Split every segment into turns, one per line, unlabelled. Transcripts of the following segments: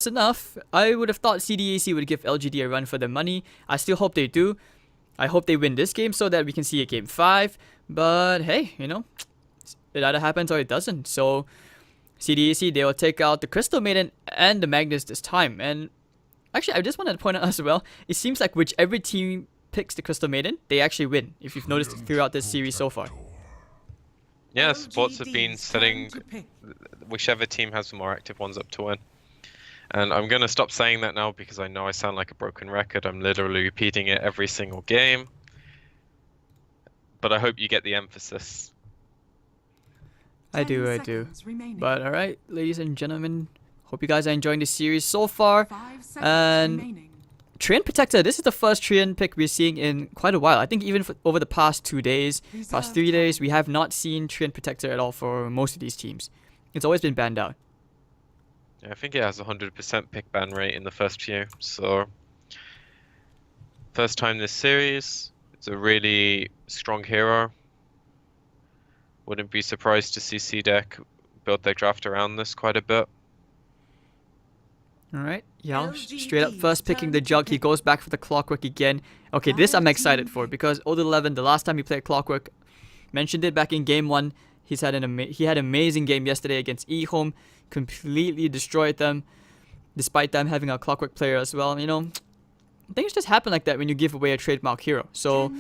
that's enough. I would have thought CDEC would give LGD a run for their money. I still hope they do. I hope they win this game so that we can see a game 5. But hey, you know, it either happens or it doesn't. So CDEC, they will take out the Crystal Maiden and the Magnus this time. And actually, I just wanted to point out as well, it seems like whichever team picks the Crystal Maiden, they actually win, if you've noticed throughout this series so far.
Yeah, supports have been setting whichever team has the more active ones up to win. And I'm going to stop saying that now because I know I sound like a broken record. I'm literally repeating it every single game. But I hope you get the emphasis.
I do. But alright, ladies and gentlemen, hope you guys are enjoying the series so far. And Treant Protector, this is the first Treant pick we're seeing in quite a while. I think even over the past 2 days, past 3 days, we have not seen Treant Protector at all for most of these teams. It's always been banned out.
Yeah, I think it has a 100% pick ban rate in the first few. So, first time this series, it's a really strong hero. Wouldn't be surprised to see CDEC build their draft around this quite a bit.
Alright, Yao straight up first picking the Jug. He goes back for the Clockwork again. Okay, this I'm excited for because Old11, the last time he played Clockwork, mentioned it back in game 1. He had an amazing game yesterday against EHOME, completely destroyed them, despite them having a Clockwork player as well. You know, things just happen like that when you give away a trademark hero. So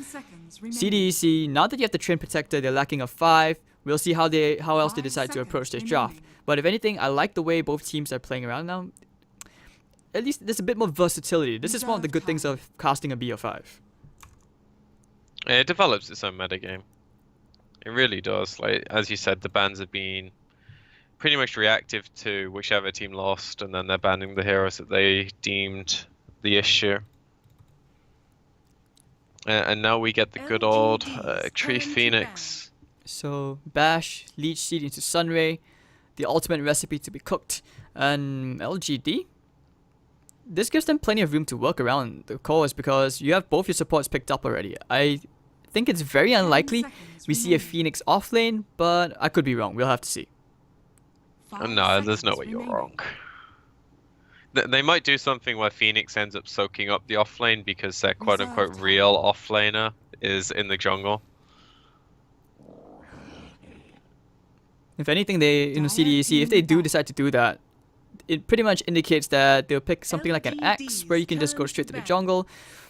CDEC, now that you have the Treant Protector, they're lacking a 5. We'll see how else they decide to approach this draft. But if anything, I like the way both teams are playing around now. At least there's a bit more versatility. This is one of the good things of casting a BO5.
It develops its own metagame. It really does. Like, as you said, the bans have been pretty much reactive to whichever team lost, and then they're banning the heroes that they deemed the issue. And now we get the good old Tree Phoenix.
So Bash, Leech Seed into Sunray, the ultimate recipe to be cooked, and LGD. This gives them plenty of room to work around the cores because you have both your supports picked up already. I think it's very unlikely we see a Phoenix off lane, but I could be wrong. We'll have to see.
No, there's no way you're wrong. They might do something where Phoenix ends up soaking up the off lane because their quote-unquote real off laner is in the jungle.
If anything, CDEC, if they do decide to do that, it pretty much indicates that they'll pick something like an Axe where you can just go straight to the jungle.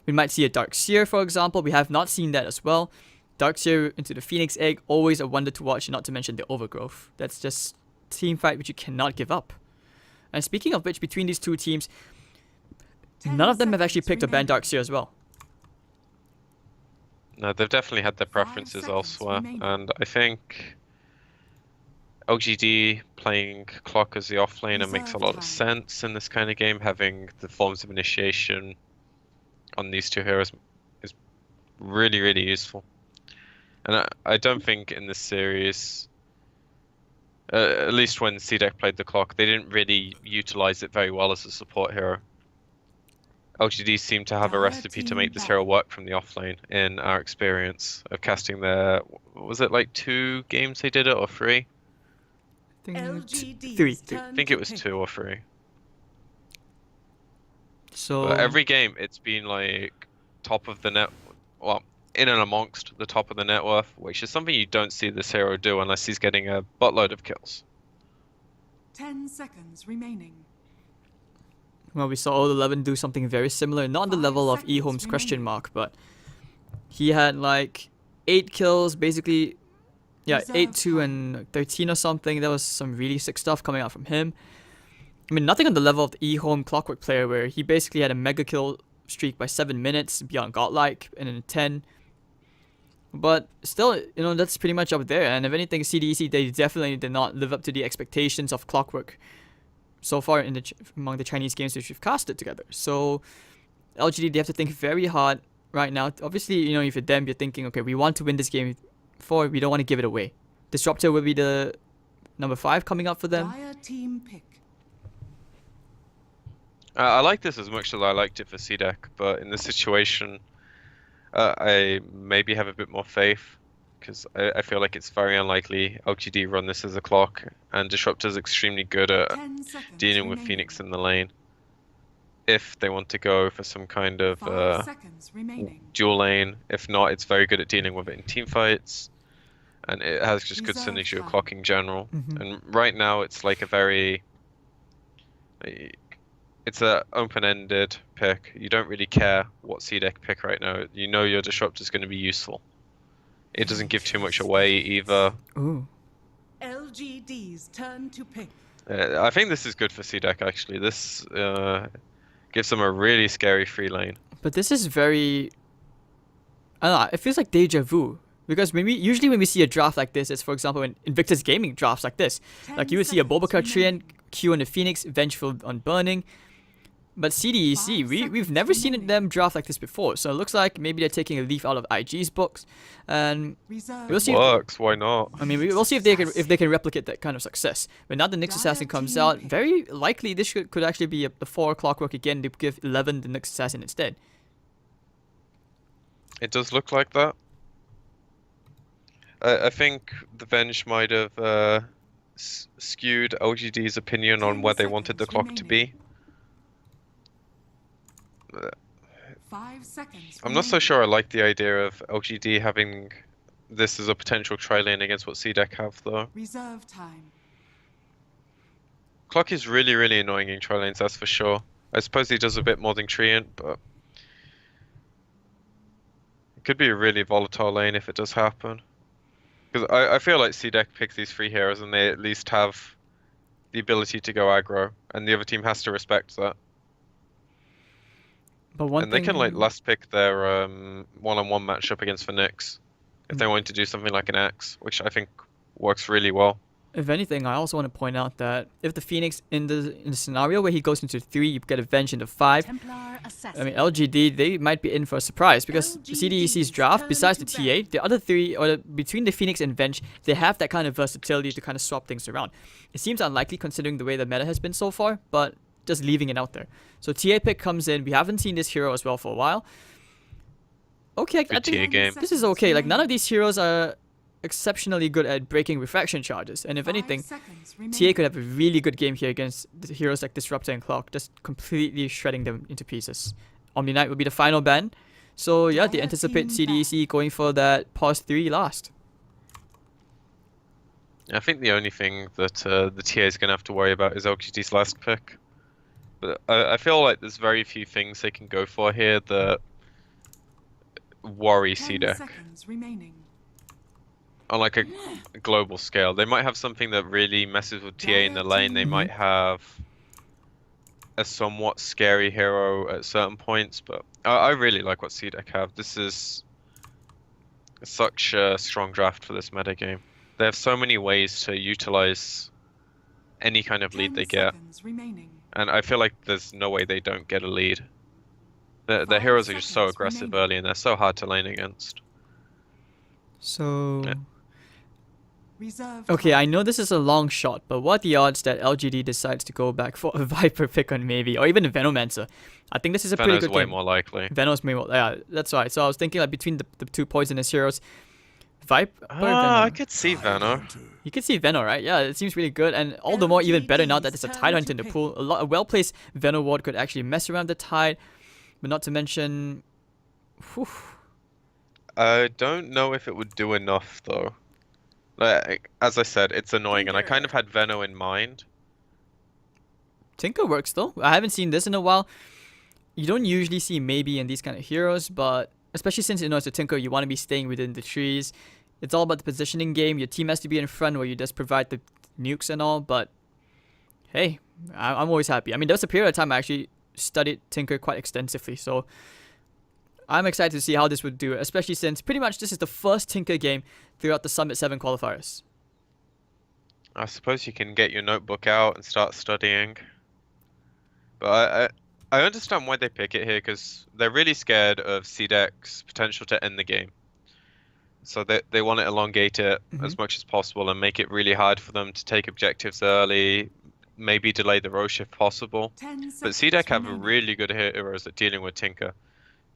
We might see a Darkseer, for example. We have not seen that as well. Darkseer into the Phoenix Egg, always a wonder to watch, not to mention the Overgrowth. That's just team fight which you cannot give up. And speaking of which, between these two teams, none of them have actually picked a ban Darkseer as well.
No, they've definitely had their preferences elsewhere, and I think LGD playing Clock as the offlaner makes a lot of sense in this kind of game. Having the forms of initiation on these two heroes is really, really useful. And I don't think in this series, at least when CDEC played the Clock, they didn't really utilize it very well as a support hero. LGD seemed to have a recipe to make this hero work from the offlane in our experience of casting their, was it like 2 games they did it, or 3?
Three.
I think it was 2 or 3.
So
but every game it's been like top of the net, well, in and amongst the top of the net worth, which is something you don't see this hero do unless he's getting a buttload of kills.
10 seconds remaining.
Well, we saw Old11 do something very similar, not on the level of EHOME's question mark, but he had like 8 kills, basically. Yeah, 8, 2, and 13 or something. There was some really sick stuff coming out from him. I mean, nothing on the level of the eHOME Clockwork player where he basically had a mega kill streak by 7 minutes beyond Godlike and then 10. But still, you know, that's pretty much up there. And if anything, CDEC, they definitely did not live up to the expectations of Clockwork so far in among the Chinese games which we've casted together. So LGD, they have to think very hard right now. Obviously, you know, if you're them, you're thinking, okay, we want to win this game. We don't want to give it away. Disruptor will be the number 5 coming up for them.
Team pick.
I like this as much as I liked it for CDEC, but in this situation, I maybe have a bit more faith because I feel like it's very unlikely LGD run this as a Clock, and Disruptor's extremely good at dealing with Phoenix in the lane. if they want to go for some kind of
5 seconds remaining.
dual lane. If not, it's very good at dealing with it in team fights, and it has just good
Reserve
synergy with
time.
clock in general.
Mhm.
And right now, it's like a very, it's a open-ended pick. You don't really care what CDEC pick right now. You know your disrupt is going to be useful. It doesn't give too much away either.
Ooh.
LGD's turn to pick.
I think this is good for CDEC actually. This gives them a really scary free lane.
But this is very, I don't know, it feels like deja vu. Because usually when we see a draft like this, it's for example when Invictus Gaming drafts like this.
10
Like you would see a
seconds
Bulbacar Treant,
remaining.
Q on the Phoenix, Vengeful on Burning. But CDEC,
5
we've
seconds
never seen
remaining.
them draft like this before. So it looks like maybe they're taking a leaf out of IG's books. And
Reserve.
we'll see.
Works, why not?
I mean, we'll see if they can replicate that kind of success. When now the Nyx Assassin comes out, very likely this could actually be the 4 clockwork again to give 11 the Nyx Assassin instead.
It does look like that. I think the Venge might have skewed LGD's opinion on
10
where they wanted the
seconds
clock to be.
5 seconds.
I'm not so
remaining.
sure I like the idea of LGD having this as a potential tri-lane against what CDEC have though.
Reserve time.
Clock is really, really annoying in tri-lanes, that's for sure. I suppose he does a bit more than Treant, but it could be a really volatile lane if it does happen. Because I feel like CDEC picks these 3 heroes and they at least have the ability to go aggro, and the other team has to respect that.
But one
And
thing
they can like last pick their one-on-one matchup against the Nyx if they wanted to do something like an Axe, which I think works really well.
If anything, I also want to point out that if the Phoenix in the scenario where he goes into 3, you get a Venge into 5.
Templar assassin.
I mean, LGD, they might be in for a surprise because CDEC's draft, besides the TA, the other 3, or between the Phoenix and Venge, they have that kind of versatility to kind of swap things around. It seems unlikely considering the way the meta has been so far, but just leaving it out there. So TA pick comes in. We haven't seen this hero as well for a while. Okay, I
Good
think
TA game.
this is okay. Like, none of these heroes are exceptionally good at breaking refraction charges. And if
5
anything,
seconds
TA
remaining.
could have a really good game here against the heroes like Disruptor and Clock, just completely shredding them into pieces. Omni Knight will be the final ban. So yeah, they
Dire
anticipate
team
CDEC going for that pause 3 last.
I think the only thing that the TA is going to have to worry about is LGD's last pick. But I feel like there's very few things they can go for here that worry
10
CDEC
seconds remaining.
on like a global scale. They might have something that really messes with TA in the lane. They might have a somewhat scary hero at certain points, but I really like what CDEC have. This is such a strong draft for this meta game. They have so many ways to utilize any kind of lead
10
they get,
seconds remaining.
and I feel like there's no way they don't get a lead. The
5
heroes are just so
seconds
aggressive
remaining.
early, and they're so hard to lane against.
So
Yeah.
Reserve
okay,
time.
I know this is a long shot, but what are the odds that LGD decides to go back for a Viper pick on maybe, or even a Venomancer? I think this is a pretty
Venom's
good
way
game.
more likely.
Venom's way more, yeah, that's right. So I was thinking like between the 2 poisonous heroes, Viper,
I
Venom.
could see Veno.
You can see Veno, right? Yeah, it seems really good, and all the more even better now that there's a
LGD's
Tide Hunter in
turn
the
to
pool. A well-placed Veno ward could actually mess around the Tide, but not to mention, whew,
I don't know if it would do enough though. Like, as I said, it's annoying, and I kind of had Veno in mind.
Tinker works though. I haven't seen this in a while. You don't usually see maybe in these kind of heroes, but especially since you know it's a Tinker, you want to be staying within the trees. It's all about the positioning game. Your team has to be in front where you just provide the nukes and all, but hey, I'm always happy. I mean, there was a period of time I actually studied Tinker quite extensively, so I'm excited to see how this would do, especially since pretty much this is the first Tinker game throughout the Summit 7 qualifiers.
I suppose you can get your notebook out and start studying. But I understand why they pick it here, because they're really scared of CDEC's potential to end the game. So they want to elongate it as much as possible and make it really hard for them to take objectives early, maybe delay the Roche if possible.
10
But
seconds
CDEC have
remaining.
really good heroes at dealing with Tinker.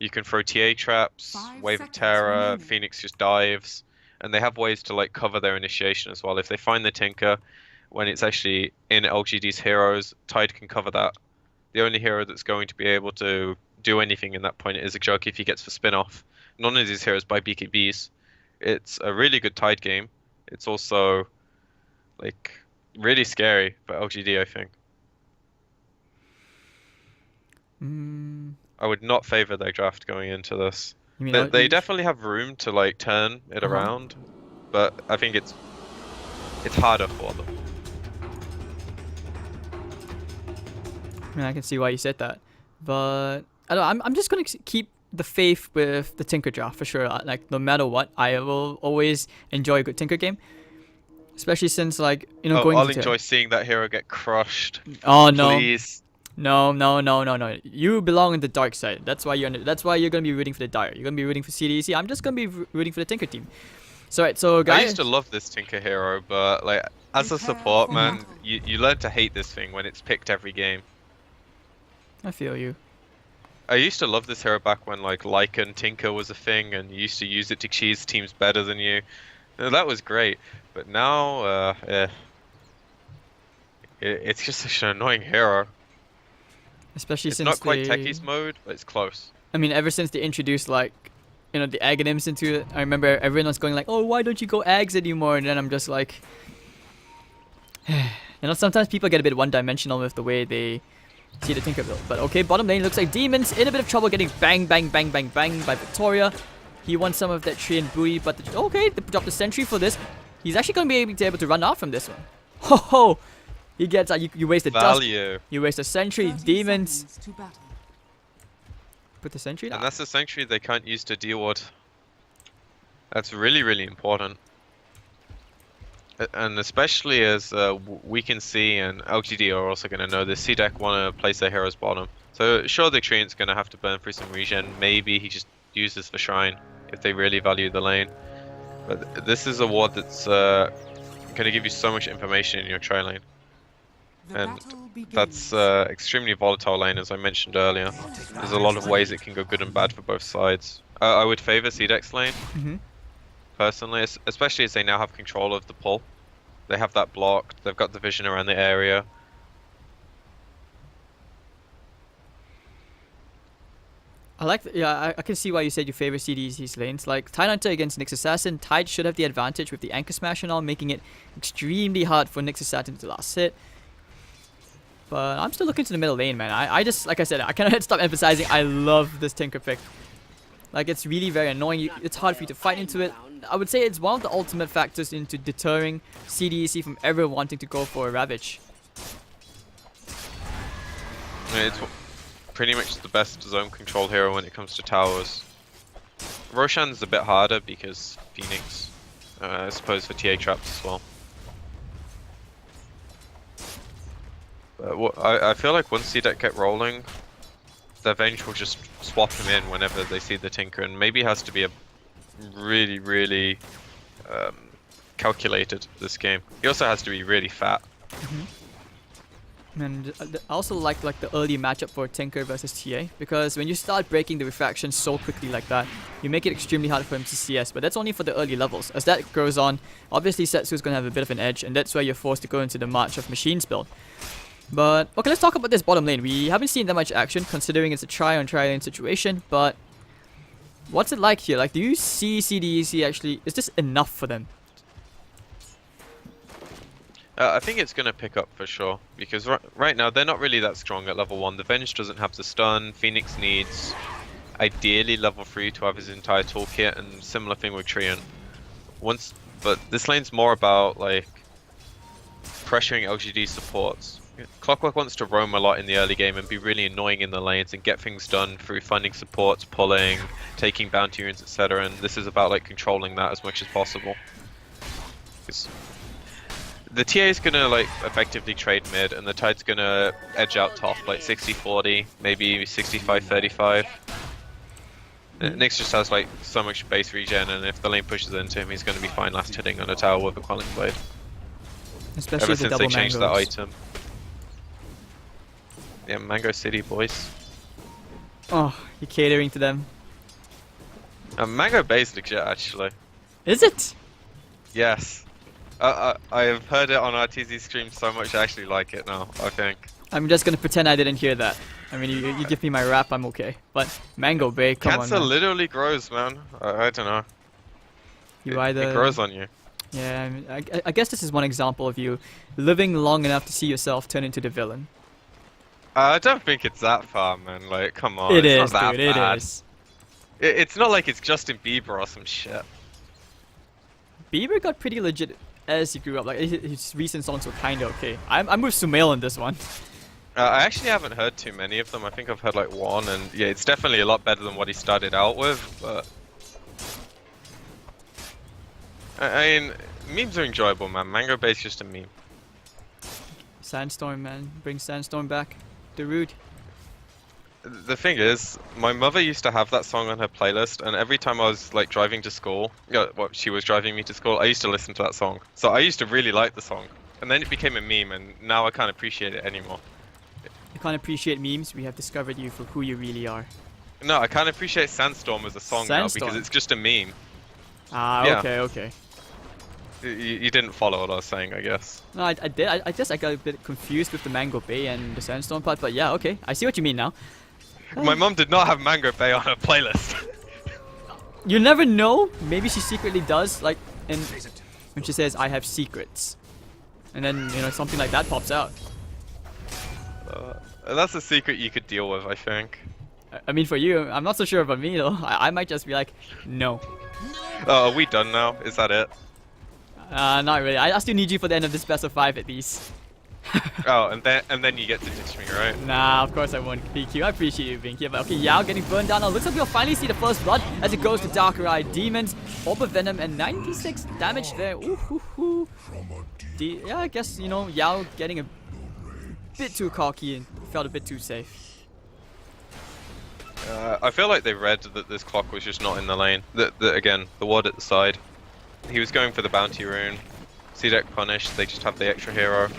You can throw TA traps,
5
Wave of
seconds
Terror,
remaining.
Phoenix just dives, and they have ways to like cover their initiation as well. If they find the Tinker when it's actually in LGD's heroes, Tide can cover that. The only hero that's going to be able to do anything in that point is a joke if he gets the spin off. None of these heroes buy BKBs. It's a really good Tide game. It's also like really scary for LGD, I think. I would not favor their draft going into this.
You mean
They definitely have room to like turn it around, but I think it's harder for them.
I mean, I can see why you said that, but I don't know, I'm just gonna keep the faith with the Tinker draft for sure. Like no matter what, I will always enjoy a good Tinker game, especially since like going.
I'll enjoy seeing that hero get crushed.
Oh no!
Please.
No. You belong in the dark side. That's why you're gonna be rooting for the Dire. You're gonna be rooting for CDEC. I'm just gonna be rooting for the Tinker team. So guys.
I used to love this Tinker hero, but like as a support man, you learn to hate this thing when it's picked every game.
I feel you.
I used to love this hero back when like Lycan Tinker was a thing, and you used to use it to cheese teams better than you. That was great, but now, it's just such an annoying hero.
Especially since
it's not quite techies mode, but it's close.
I mean, ever since they introduced like, the Aghanims into it, I remember everyone was going like, "Oh, why don't you go Ags anymore?" And then I'm just like, sometimes people get a bit one-dimensional with the way they see the Tinker build. But okay, bottom lane looks like Demons in a bit of trouble getting bang by Victoria. He wants some of that tree and booty, but okay, they dropped the sentry for this. He's actually going to be able to run off from this one. Ho ho! He gets you waste the
value.
Dust. You waste a sentry. Demons. Put the sentry down.
And that's the sentry they can't use to deal with. That's really, really important. And especially as we can see, and LGD are also going to know this, CDEC want to place their heroes bottom. So sure, the Treant's going to have to burn through some regen. Maybe he just uses the Shrine if they really value the lane. But this is a ward that's going to give you so much information in your tri lane. And that's extremely volatile lane, as I mentioned earlier. There's a lot of ways it can go good and bad for both sides. I would favor CDEC's lane, personally, especially as they now have control of the pull. They have that blocked, they've got the vision around the area.
I can see why you said you favor CDEC's lanes. Like, Tide Hunter against Nyx Assassin, Tide should have the advantage with the Anchor Smash and all, making it extremely hard for Nyx Assassin to last hit. But I'm still looking to the middle lane, man. I just, like I said, I cannot stop emphasizing, I love this Tinker pick. Like, it's really very annoying. It's hard for you to fight into it. I would say it's one of the ultimate factors into deterring CDEC from ever wanting to go for a Ravage.
It's pretty much the best zone control hero when it comes to towers. Roshan's a bit harder because Phoenix, I suppose for TA traps as well. But I feel like once CDEC get rolling, the Venge will just swap him in whenever they see the Tinker, and maybe it has to be a really, really calculated this game. He also has to be really fat.
And I also like the early matchup for Tinker versus TA, because when you start breaking the refraction so quickly like that, you make it extremely hard for him to CS, but that's only for the early levels. As that goes on, obviously Setsu's going to have a bit of an edge, and that's where you're forced to go into the March of Machines build. But, okay, let's talk about this bottom lane. We haven't seen that much action, considering it's a try-on-try lane situation, but what's it like here? Like, do you see CDEC actually, is this enough for them?
I think it's going to pick up for sure, because right now they're not really that strong at level 1. The Venge doesn't have the stun, Phoenix needs ideally level 3 to have his entire toolkit, and similar thing with Treant. But this lane's more about like pressuring LGD supports. Clockwork wants to roam a lot in the early game and be really annoying in the lanes and get things done through finding supports, pulling, taking bounty runes, etc. And this is about like controlling that as much as possible. The TA is gonna like effectively trade mid, and the Tide's gonna edge out top, like 60-40, maybe 65-35. Nyx just has like so much base regen, and if the lane pushes into him, he's gonna be fine last hitting on a tower with a Quelling Blade.
Especially
ever
the
since
double
they changed
mangoes.
that item. Yeah, Mango City, boys.
Oh, you're catering to them.
Mango Bay's legit, actually.
Is it?
Yes. I have heard it on RTZ stream so much, I actually like it now, I think.
I'm just gonna pretend I didn't hear that. I mean, you give me my rap, I'm okay. But Mango Bay, come
Cancer
on, man.
literally grows, man. I don't know.
You
it
either
grows on you.
Yeah, I mean, I guess this is one example of you living long enough to see yourself turn into the villain.
I don't think it's that far, man. Like, come on.
It
it's
is,
not that
dude. It
bad.
is.
It's not like it's Justin Bieber or some shit.
Bieber got pretty legit as he grew up. Like his recent songs were kind of okay. I'm with Sumail on this one.
I actually haven't heard too many of them. I think I've heard like one, and yeah, it's definitely a lot better than what he started out with. But I mean, memes are enjoyable, man. Mango Bay's just a meme.
Sandstorm, man, bring Sandstorm back. Darude.
The thing is, my mother used to have that song on her playlist, and every time I was like driving to school, she was driving me to school, I used to listen to that song. So I used to really like the song, and then it became a meme, and now I can't appreciate it anymore.
You can't appreciate memes. We have discovered you for who you really are.
No, I can't appreciate Sandstorm as a song now because it's just a meme.
Ah,
Yeah.
okay.
You didn't follow what I was saying, I guess.
No, I did. I just got a bit confused with the Mango Bay and the Sandstorm part, but yeah, okay. I see what you mean now.
My mum did not have Mango Bay on her playlist.
You never know. Maybe she secretly does, like when she says, "I have secrets," and then something like that pops out.
That's a secret you could deal with, I think.
I mean, for you, I'm not so sure about me though. I might just be like, no.
Oh, are we done now? Is that it?
Not really. I still need you for the end of this best of 5 at least.
Oh, and then you get to ditch me, right?
Nah, of course I won't PQ. I appreciate you being here, but okay, Yao getting burned down. Now looks like we'll finally see the first blood as it goes to Darker Eye Demons, Orb of Venom, and 96 damage there. Ooh, hoo, hoo. Yeah, I guess Yao getting a bit too cocky and felt a bit too safe.
I feel like they read that this clock was just not in the lane. Again, the ward at the side. He was going for the bounty rune. CDEC punished, they just have the extra hero.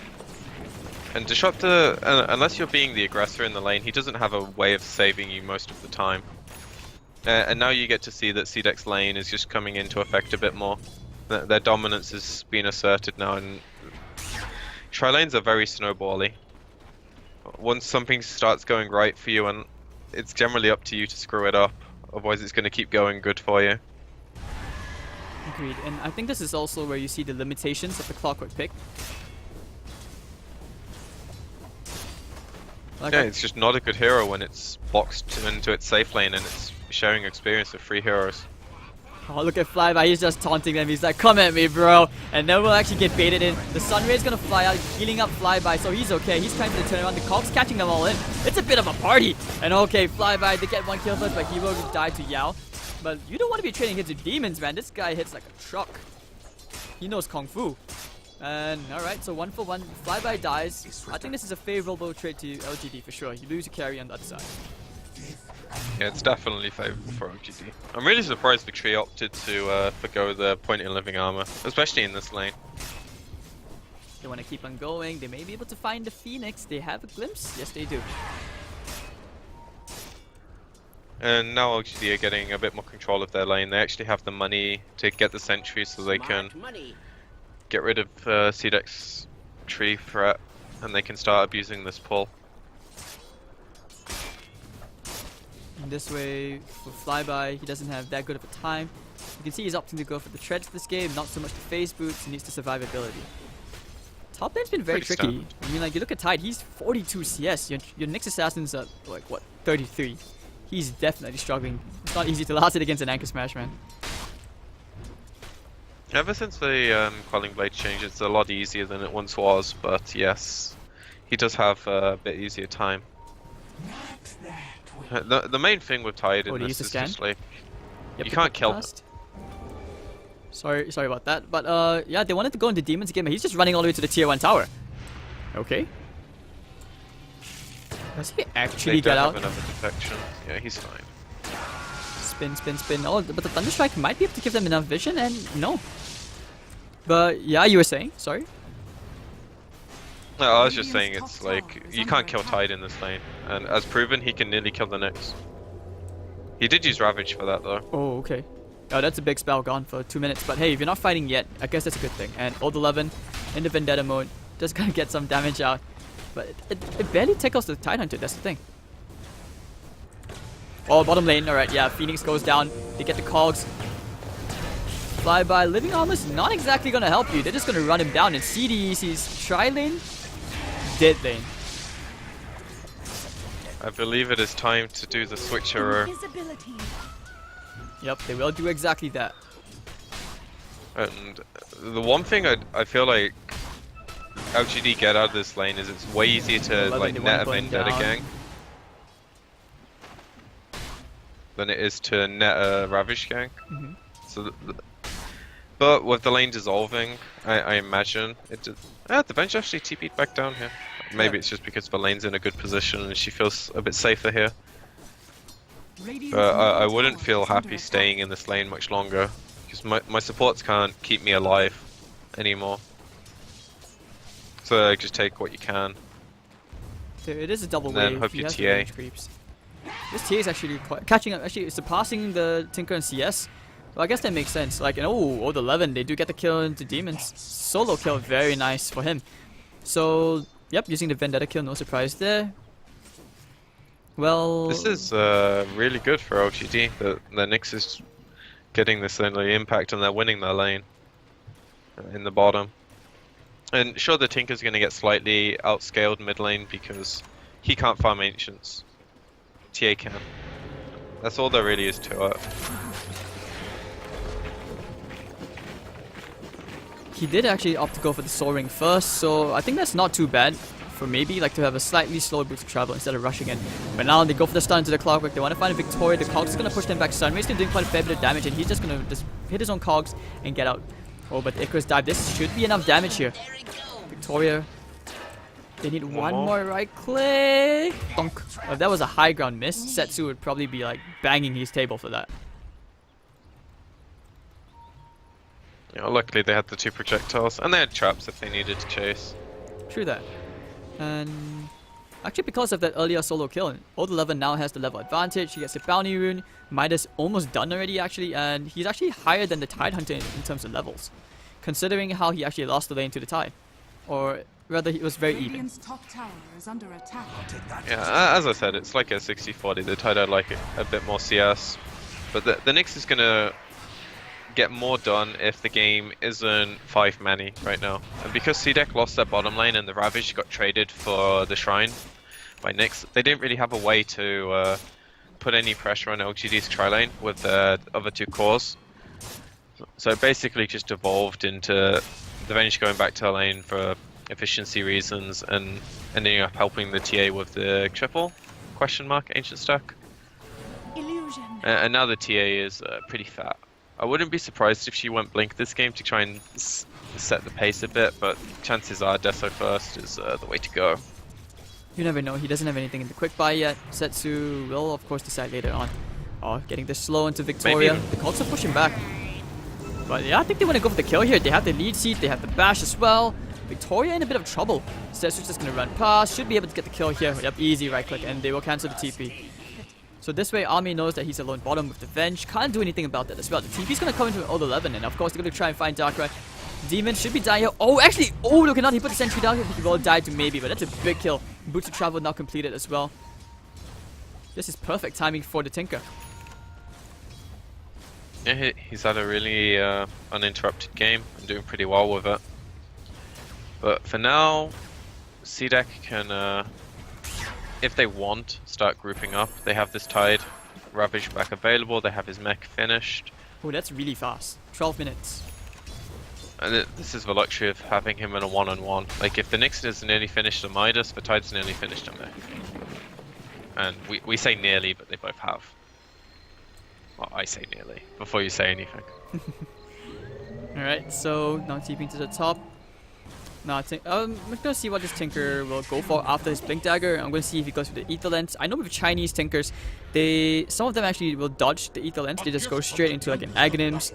And Disruptor, unless you're being the aggressor in the lane, he doesn't have a way of saving you most of the time. And now you get to see that CDEC's lane is just coming into effect a bit more. Their dominance has been asserted now, and tri-lanes are very snowbally. Once something starts going right for you, and it's generally up to you to screw it up, otherwise it's going to keep going good for you.
Agreed, and I think this is also where you see the limitations of the Clockwork pick.
Yeah, it's just not a good hero when it's boxed into its safe lane and it's sharing experience with 3 heroes.
Oh, look at Flyby, he's just taunting them. He's like, come at me, bro. And then we'll actually get baited in. The Sunray's gonna fly out, healing up Flyby, so he's okay. He's trying to turn around. The Cog's catching them all in. It's a bit of a party. And okay, Flyby, they get 1 kill first, but he will die to Yao. But you don't want to be trading hits with demons, man. This guy hits like a truck. He knows Kung Fu. And alright, so 1 for 1. Flyby dies. I think this is a favorable trade to LGD for sure. You lose a carry on the other side.
Yeah, it's definitely favorable for LGD. I'm really surprised the tree opted to forgo the point in living armor, especially in this lane.
They want to keep on going. They may be able to find the Phoenix. They have a glimpse. Yes, they do.
And now LGD are getting a bit more control of their lane. They actually have the money to get the sentry so they can get rid of CDEC's tree threat, and they can start abusing this pull.
And this way, for Flyby, he doesn't have that good of a time. You can see he's opting to go for the treads this game, not so much the phase boots. He needs the survivability. Top lane's been very
Pretty
tricky.
standard.
I mean, like, you look at Tide, he's 42 CS. Your Nyx Assassin's at, like, what, 33. He's definitely struggling. It's not easy to last it against an Anchor Smash, man.
Ever since the Quelling Blade change, it's a lot easier than it once was, but yes, he does have a bit easier time. The main thing with Tide in this is just like,
Yep,
you can't kill him.
Sorry about that. But yeah, they wanted to go into Demons again, but he's just running all the way to the tier 1 tower. Okay. Does he actually get out?
They don't have enough detection. Yeah, he's fine.
Spin. Oh, but the Thunderstrike might be able to give them enough vision, and no. But yeah, you were saying? Sorry?
No, I was just saying it's like, you can't kill Tide in this lane. And as proven, he can nearly kill the Nyx. He did use Ravage for that though.
Oh, okay. Oh, that's a big spell gone for 2 minutes. But hey, if you're not fighting yet, I guess that's a good thing. And Old 11 in the Vendetta mode, just gonna get some damage out. But it barely tickles the Tidehunter, that's the thing. Oh, bottom lane, alright, yeah, Phoenix goes down. They get the cogs. Flyby, Living Armor's not exactly gonna help you. They're just gonna run him down. And CDEC's tri-lane, dead lane.
I believe it is time to do the switcheroo.
Yep, they will do exactly that.
And the one thing I feel like LGD get out of this lane is it's way easier to like net a Vendetta gang than it is to net a Ravage gang. So, but with the lane dissolving, I imagine it. The bench actually TP'd back down here. Maybe it's just because the lane's in a good position and she feels a bit safer here. But I wouldn't feel happy staying in this lane much longer because my supports can't keep me alive anymore. So just take what you can.
It is a double
And then
wave.
hope
He
your
has the
TA.
range creeps. This TA is actually quite catching up. Actually, surpassing the Tinker and CS. Well, I guess that makes sense. Like, oh, the 11, they do get the kill into Demons. Solo kill, very nice for him. So, yep, using the Vendetta kill, no surprise there. Well,
This is really good for LGD. The Nyx is getting this early impact and they're winning their lane in the bottom. And sure, the Tinker's going to get slightly outscaled mid lane because he can't farm Ancients. TA can. That's all there really is to it.
he did actually opt to go for the Soul Ring first, so I think that's not too bad for maybe like to have a slightly slower boost of travel instead of rushing in. But now they go for the stun into the Clockwork. They want to find a Victoria. The Cogs is going to push them back. Sunray's doing quite a fair bit of damage, and he's just going to just hit his own Cogs and get out. Oh, but Icarus dive. This should be enough damage here. Victoria. They need one more right click. Donk. If that was a high ground miss, Setsu would probably be like banging his table for that.
Yeah, luckily they had the 2 projectiles and they had traps if they needed to chase.
True that. And actually, because of that earlier solo kill, Old 11 now has the level advantage. He gets the bounty rune. Midas almost done already actually, and he's actually higher than the Tidehunter in terms of levels, considering how he actually lost the lane to the Tide, or rather, he was very even.
Radiant's top tower is under attack.
Yeah, as I said, it's like a 60-40. The Tide like it a bit more CS, but the Nyx is gonna get more done if the game isn't 5 many right now. And because CDEC lost their bottom lane and the Ravage got traded for the Shrine by Nyx, they didn't really have a way to put any pressure on LGD's tri-lane with the other 2 cores. So it basically just evolved into the Venge going back to the lane for efficiency reasons and ending up helping the TA with the triple ancient stack.
Illusion.
And now the TA is pretty fat. I wouldn't be surprised if she went Blink this game to try and set the pace a bit, but chances are Deso first is the way to go.
You never know. He doesn't have anything in the quick buy yet. Setsu will, of course, decide later on. Oh, getting this slow into Victoria. The Colts are pushing back. But yeah, I think they want to go for the kill here. They have the lead seat. They have the bash as well. Victoria in a bit of trouble. Setsu's just going to run past. Should be able to get the kill here. Yep, easy right click. And they will cancel the TP. So this way, Army knows that he's alone bottom with the Venge. Can't do anything about that as well. The TP's going to come into an old 11. And of course, they're going to try and find Darkrai. Demon should be dying here. Oh, actually, oh, look at that. He put the sentry down here. He will die to maybe, but that's a big kill. Boots of travel now completed as well. This is perfect timing for the Tinker.
Yeah, he's had a really uninterrupted game and doing pretty well with it. But for now, CDEC can, if they want, start grouping up. They have this Tide Ravage back available. They have his mech finished.
Oh, that's really fast. 12 minutes.
And this is the luxury of having him in a one-on-one. Like, if the Nyx is nearly finished a Midas, the Tide's nearly finished a mech. And we say nearly, but they both have. Well, I say nearly, before you say anything.
Alright, so now TPing to the top. Now I'm gonna see what this Tinker will go for after his Blink Dagger. I'm gonna see if he goes for the Ether Lens. I know with Chinese Tinkers, some of them actually will dodge the Ether Lens. They just go straight into like an Aghanims.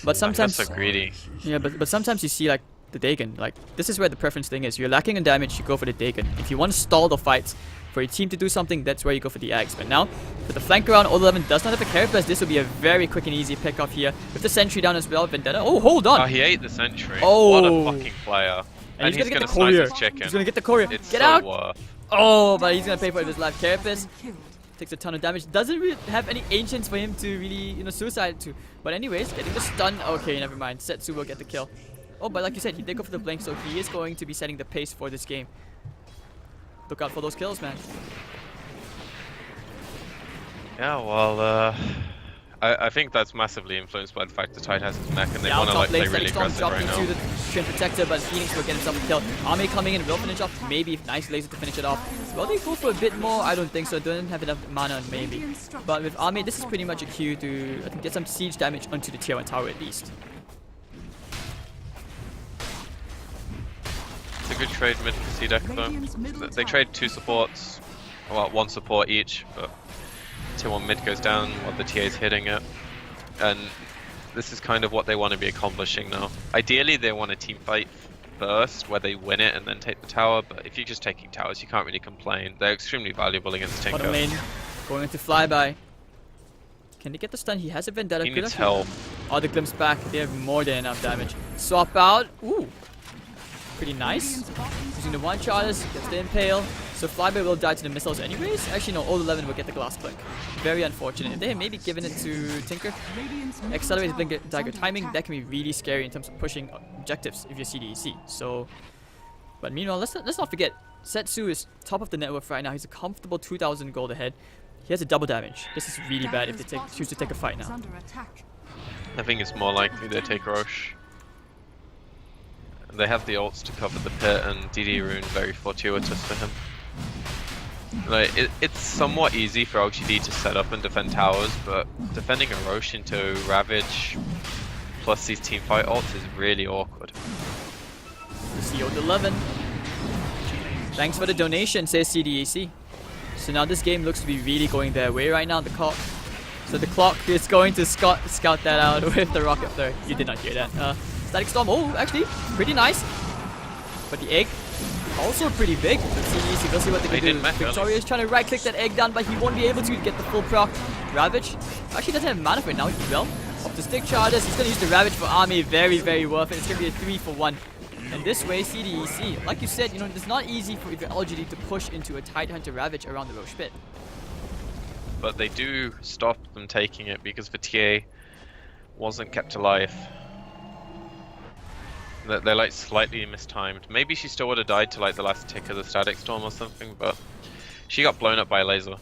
But sometimes,
That's so greedy.
yeah, but sometimes you see like the Dagon. Like, this is where the preference thing is. You're lacking in damage, you go for the Dagon. If you want to stall the fight for your team to do something, that's where you go for the Aghs. But now, with the flank around, Old 11 does not have a carry press. This will be a very quick and easy pick off here. With the sentry down as well, Vendetta. Oh, hold on!
Oh, he ate the sentry.
Oh.
What a fucking player.
And he's gonna get the
snipe
courier.
his chicken.
He's gonna get the courier.
It's
Get
so
out!
worth.
Oh, but he's gonna pay for it with his life. Carapace
Killed.
takes a ton of damage. Doesn't really have any ancients for him to really, suicide to. But anyways, getting the stun. Okay, never mind. Setsu will get the kill. Oh, but like you said, he did go for the blink, so he is going to be setting the pace for this game. Look out for those kills, man.
Yeah, well, I think that's massively influenced by the fact the Tide has his mech and they want to like play really aggressive
dropped
right
into
now.
the Twin Protector, but Phoenix will get himself a kill. Army coming in, will finish off. Maybe nice laser to finish it off. Will they go for a bit more? I don't think so. Don't have enough mana on maybe. But with Army, this is pretty much a cue to I think get some siege damage onto the tier 1 tower at least.
It's a good trade mid for CDEC though. They trade 2 supports, well 1 support each, but tier 1 mid goes down while the TA is hitting it. And this is kind of what they want to be accomplishing now. Ideally they want a team fight first where they win it and then take the tower, but if you're just taking towers you can't really complain. They're extremely valuable against Tinker.
Bottom lane, going into flyby. Can they get the stun? He has a Vendetta.
He
Good
needs
luck.
help.
Oh, the glimpse back. They have more than enough damage. Swap out. Ooh. Pretty nice. Using the one charges, gets the impale. So Flyby will die to the missiles anyways. Actually, no, Old 11 will get the glass clink. Very unfortunate. If they had maybe given it to Tinker, accelerated blink dagger timing, that can be really scary in terms of pushing objectives if you're CDEC. So, but meanwhile, let's not forget, Setsu is top of the net worth right now. He's a comfortable 2,000 gold ahead. He has a double damage. This is really bad if they choose to take a fight now.
I think it's more likely they take Roche. They have the ults to cover the pit and DD Rune very fortuitous for him. Like it's somewhat easy for LGD to set up and defend towers, but defending a Roche into Ravage plus these teamfight ults is really awkward.
CO 11. Thanks for the donation, says CDEC. So now this game looks to be really going their way right now, the clock. So the clock is going to scout that out with the rocket flare. You did not hear that. Static Storm, oh, actually, pretty nice. But the egg, also pretty big. Let's see, we'll see what they can do. Victoria is trying to right-click that egg down, but he won't be able to get the full proc. Ravage, actually doesn't have mana for it now, he will. Off the stick charges, he's going to use the Ravage for Army, very, very worth it. It's going to be a 3-for-1. And this way, CDEC, like you said, it's not easy for your LGD to push into a Tidehunter Ravage around the Roche pit.
But they do stop them taking it because the TA wasn't kept alive. They're like slightly mistimed. Maybe she still would have died to like the last tick of the Static Storm or something, but she got blown up by a laser.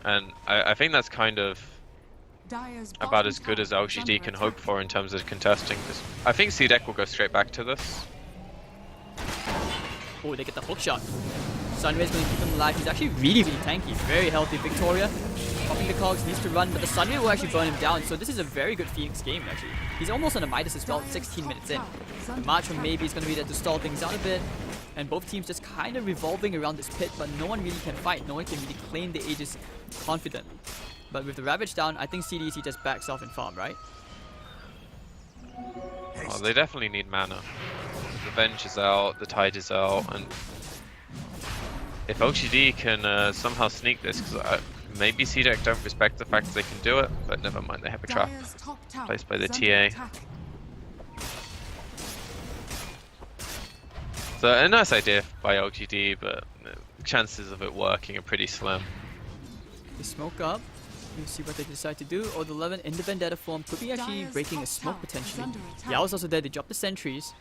And I think that's kind of about as good as LGD can hope for in terms of contesting. I think CDEC will go straight back to this.
Oh, they get the hook shot. Sunray's going to keep him alive. He's actually really, really tanky. Very healthy. Victoria popping the cogs, needs to run, but the Sunray will actually burn him down. So this is a very good Phoenix game, actually. He's almost on a Midas as well, 16 minutes in. The March from maybe is going to be there to stall things out a bit. And both teams just kind of revolving around this pit, but no one really can fight. No one can really claim the Aegis confidently. But with the Ravage down, I think CDEC just backs off in farm, right?
Oh, they definitely need mana. The Venge is out, the Tide is out, and if LGD can somehow sneak this, because maybe CDEC don't respect the fact that they can do it, but never mind, they have a trap placed by the TA. So a nice idea by LGD, but the chances of it working are pretty slim.
They smoke up. Let's see what they decide to do. Old 11 in the Vendetta form could be actually breaking a smoke potentially. Yao's also there, they drop the sentries.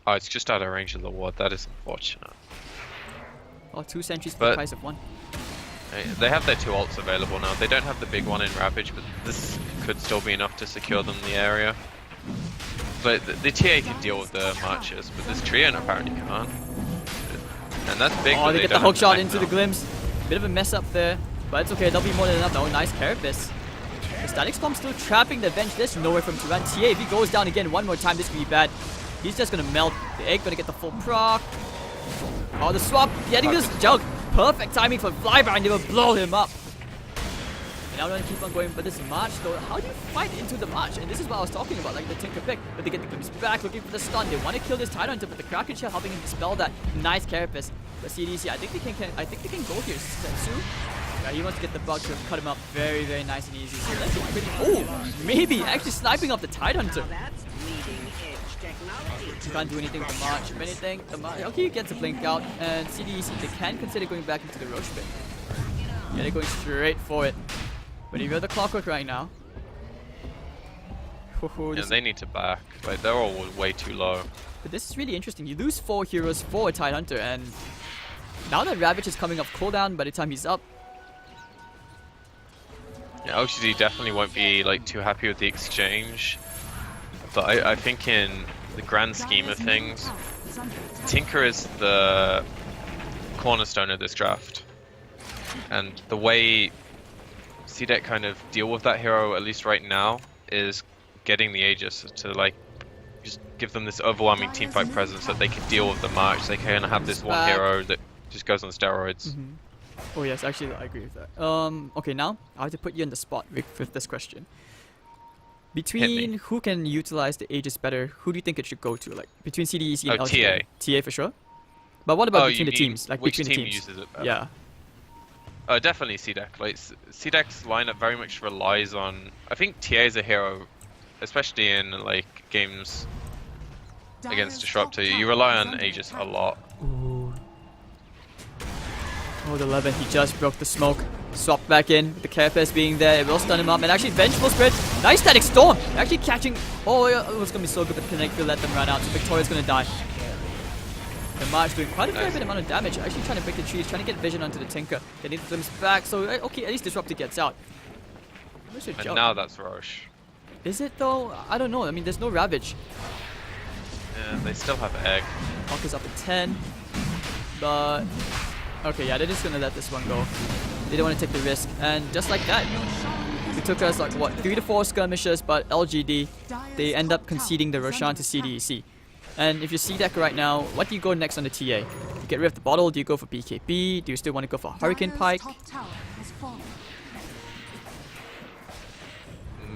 Oh, it's just out of range of the ward, that is unfortunate.
Oh, 2 sentries for the price of 1.
They have their 2 ults available now. They don't have the big one in Ravage, but this could still be enough to secure them the area. But the TA can deal with the marches, but this trio apparently can't. And that's big.
Oh, they get the hook shot into the glimpse. Bit of a mess up there, but it's okay. That'll be more than enough. Oh, nice Carapace. The Static Storm still trapping the Venge. There's nowhere for him to run. TA, if he goes down again one more time, this could be bad. He's just gonna melt. The egg gonna get the full proc. Oh, the swap, getting this jug. Perfect timing for Flyby, and they will blow him up. And now they're gonna keep on going, but this March though, how do you fight into the March? And this is what I was talking about, like the Tinker pick. But they get the glimpse back, looking for the stun. They want to kill this Tidehunter, but the Kraken Shell helping him dispel that. Nice Carapace. But CDC, I think they can go here. Setsu. Yeah, he wants to get the bug to cut him up very, very nice and easy. So that's pretty. Oh, maybe actually sniping off the Tidehunter. Can't do anything with the March. If anything, the March, okay, he gets a blink out, and CDEC, they can consider going back into the Roche pit. Yeah, they're going straight for it. But if you're the Clockwork right now,
Yeah, they need to back. Like, they're all way too low.
but this is really interesting. You lose 4 heroes for a Tidehunter, and now that Ravage is coming off cooldown by the time he's up,
Yeah, LGD definitely won't be like too happy with the exchange. But I think in the grand scheme of things, Tinker is the cornerstone of this draft. And the way CDEC kind of deal with that hero, at least right now, is getting the Aegis to like just give them this overwhelming teamfight presence that they can deal with the March. They can have this one hero that just goes on steroids.
oh yes, actually I agree with that. Okay, now I have to put you in the spot with this question. Between who can utilize the Aegis better, who do you think it should go to? Like between CDEC and LGD? TA for sure. But what about between the teams? Like
which
between
team
the teams?
uses it better?
Yeah.
Definitely CDEC. Like CDEC's lineup very much relies on. I think TA is a hero, especially in like games against Disruptor. You rely on Aegis a lot.
Ooh. Oh, the 11, he just broke the smoke. Swapped back in with the Carapace being there. It will stun him up. And actually, Vengeful Spirit. Nice static storm. Actually catching. Oh, yeah, it was going to be so good, but Connect will let them run out. So Victoria's going to die. The March doing quite a fair bit amount of damage. Actually trying to break the trees, trying to get vision onto the Tinker. They need the glimpse back. So, okay, at least Disruptor gets out.
And now that's Roche.
Is it though? I don't know. I mean, there's no Ravage.
Yeah, they still have Egg.
Hawk is up at 10. But okay, yeah, they're just gonna let this one go. They don't want to take the risk, and just like that, it took us like what 3 to 4 skirmishes, but LGD they end up conceding the Roshan to CDEC. And if you see CDEC right now, what do you go next on the TA? You get rid of the bottle? Do you go for BKB? Do you still want to go for Hurricane Pike?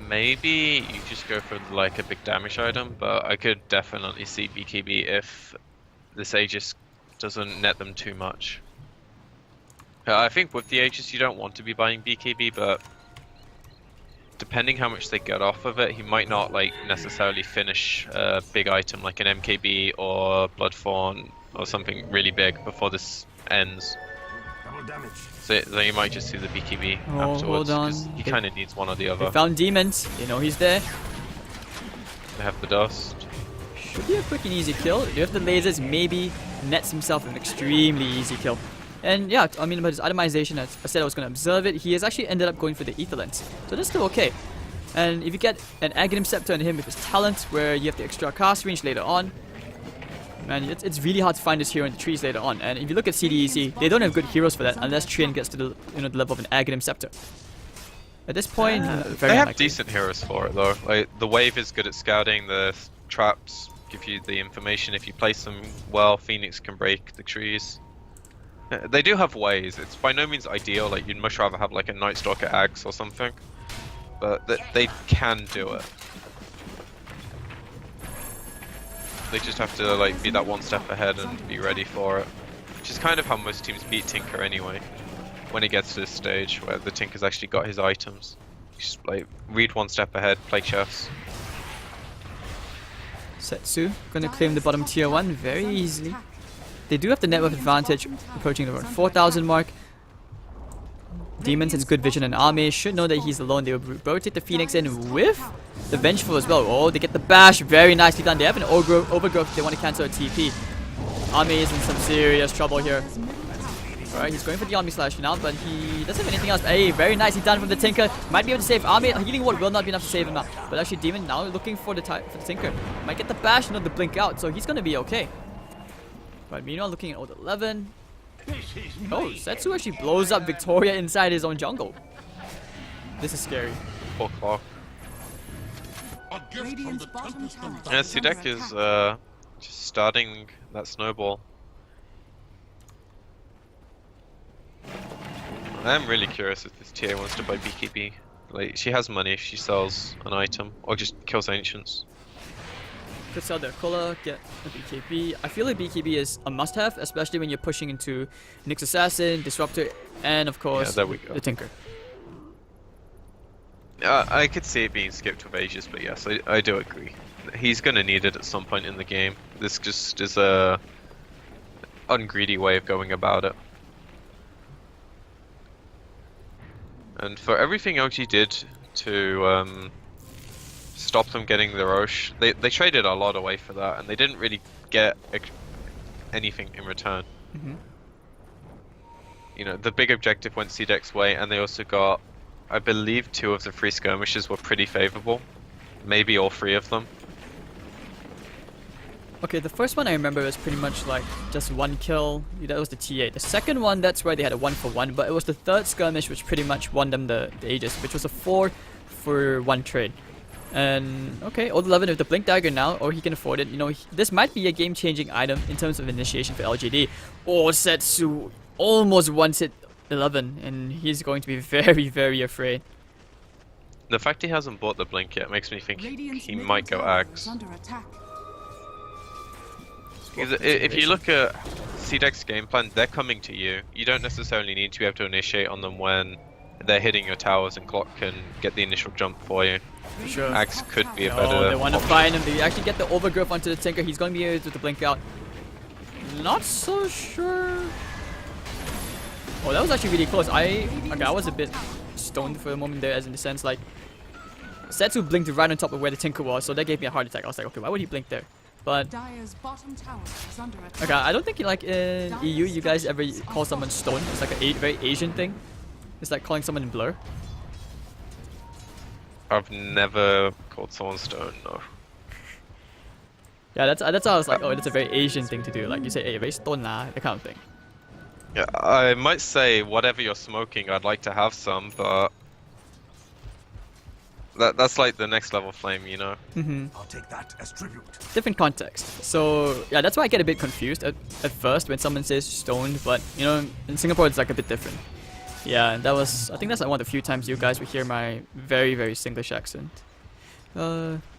Maybe you just go for like a big damage item, but I could definitely see BKB if this Aegis doesn't net them too much. I think with the Aegis you don't want to be buying BKB, but depending how much they get off of it, he might not like necessarily finish a big item like an MKB or Bloodthorn or something really big before this ends. So then you might just do the BKB afterwards, because he kind of needs one or the other.
They found demons, you know he's there.
They have the dust.
Should be a quick and easy kill. With the lasers, maybe nets himself an extremely easy kill. And yeah, I mean, about his itemization, as I said I was going to observe it, he has actually ended up going for the Ether Lens. So that's still okay. And if you get an Aghanim Scepter on him with his talent, where you have the extra cast range later on, man, it's really hard to find this hero in the trees later on. And if you look at CDEC, they don't have good heroes for that unless Trian gets to the the level of an Aghanim Scepter. At this point, very
they have
unlikely.
decent heroes for it though. Like the Wave is good at scouting, the traps give you the information if you place them well. Phoenix can break the trees. They do have ways. It's by no means ideal. Like you'd much rather have like a Night Stalker Axe or something, but they can do it. They just have to like be that one step ahead and be ready for it, which is kind of how most teams beat Tinker anyway. When he gets to this stage where the Tinker's actually got his items, just like read one step ahead, play chess.
Setsu gonna claim the bottom tier 1 very easily. They do have the net worth advantage, approaching the around 4,000 mark. Demons has good vision and army, should know that he's alone. They will rotate the Phoenix in with the Vengeful as well. Oh, they get the bash, very nicely done. They have an overgrowth, they want to cancel a TP. Army is in some serious trouble here. Alright, he's going for the army slash now, but he doesn't have anything else. Hey, very nicely done from the Tinker. Might be able to save army. Healing ward will not be enough to save him now. But actually, Demon now looking for the Tinker. Might get the bash, the blink out, so he's gonna be okay. But meanwhile, looking at old 11. Oh, Setsu actually blows up Victoria inside his own jungle. This is scary.
4 o'clock. Yeah, CDEC is just starting that snowball. I am really curious if this TA wants to buy BKB. Like, she has money if she sells an item, or just kills Ancients.
Could sell their Kola, get a BKB. I feel like BKB is a must-have, especially when you're pushing into Nyx Assassin, Disruptor, and of course,
there we go.
the Tinker.
I could see it being skipped with Aegis, but yes, I do agree. He's gonna need it at some point in the game. This just is a ungreedy way of going about it. And for everything LG did to stop them getting the Roche, they traded a lot away for that, and they didn't really get anything in return. You know, the big objective went CDEC's way, and they also got, I believe, 2 of the 3 skirmishes were pretty favorable. Maybe all 3 of them.
Okay, the first one I remember was pretty much like just 1 kill. That was the TA. The second one, that's where they had a 1-for-1, but it was the third skirmish which pretty much won them the Aegis, which was a 4-for-1 trade. And okay, old 11 with the Blink Dagger now, or he can afford it. You know, this might be a game-changing item in terms of initiation for LGD. Oh, Setsu almost one-hit 11, and he's going to be very, very afraid.
The fact he hasn't bought the Blink yet makes me think
Radiant's
he
middle
might go
tower
Ags.
is under attack.
Because if you look at CDEC's game plan, they're coming to you. You don't necessarily need to be able to initiate on them when they're hitting your towers, and Clock can get the initial jump for you.
For sure.
Axe could be a
Oh,
better
they want to
option.
find him. They actually get the overgrowth onto the Tinker. He's going to be able to blink out. Not so sure. Oh, that was actually really close. I was a bit stoned for a moment there, as in the sense like Setsu blinked right on top of where the Tinker was, so that gave me a heart attack. I was like, okay, why would he blink there? But
Dire's bottom tower is under attack.
okay, I don't think like in EU you guys ever call someone stoned. It's like a very Asian thing. It's like calling someone in blur.
I've never called someone stone, no.
Yeah, that's how I was like, oh, that's a very Asian thing to do. Like you say, hey, very stone lah, that kind of thing.
Yeah, I might say whatever you're smoking, I'd like to have some, but that's like the next level flame, you know?
I'll take that as tribute.
Different context. So yeah, that's why I get a bit confused at first when someone says stoned, but you know, in Singapore it's like a bit different. Yeah, that was, I think that's like one of the few times you guys would hear my very, very Singlish accent.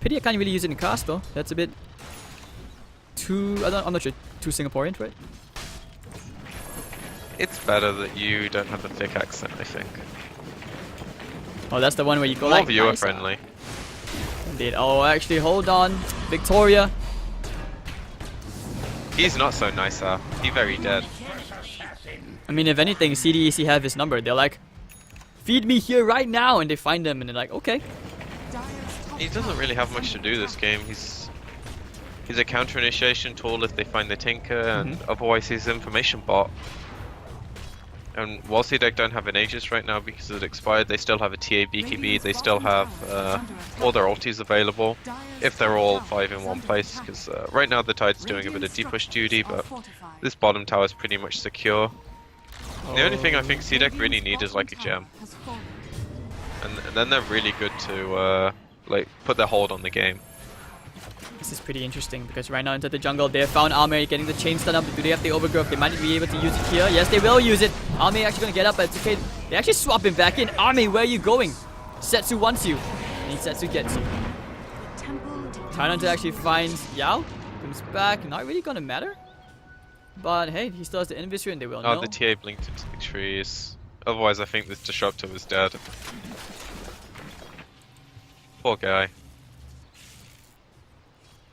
Pity I can't really use it in cast though. That's a bit too, I'm not sure, too Singaporean, right?
It's better that you don't have a thick accent, I think.
Oh, that's the one where you go
More
like,
viewer
nice.
friendly.
Indeed. Oh, actually, hold on. Victoria.
He's not so nice, He's very dead.
I mean, if anything, CDEC have his number. They're like, feed me here right now, and they find him, and they're like, okay.
He doesn't really have much to do this game. He's a counter initiation tool if they find the Tinker, and otherwise he's an information bot. And while CDEC don't have an Aegis right now because it expired, they still have a TA BKB, they still have all their ultis available, if they're all 5 in one place, because right now the Tide's doing a bit of deep push duty, but this bottom tower is pretty much secure. The only thing I think CDEC really need is like a gem, and then they're really good to like put their hold on the game.
This is pretty interesting because right now into the jungle, they have found Ame getting the chain stun up. Do they have the overgrowth? They might be able to use it here. Yes, they will use it. Ame actually going to get up, but it's okay. They actually swap him back in. Ame, where are you going? Setsu wants you. And Setsu gets you. Trying to actually find Yao. Comes back. Not really going to matter. But hey, he still has the Invisor and they will know.
Oh, the TA blinked into the trees. Otherwise, I think this Disruptor was dead. Poor guy.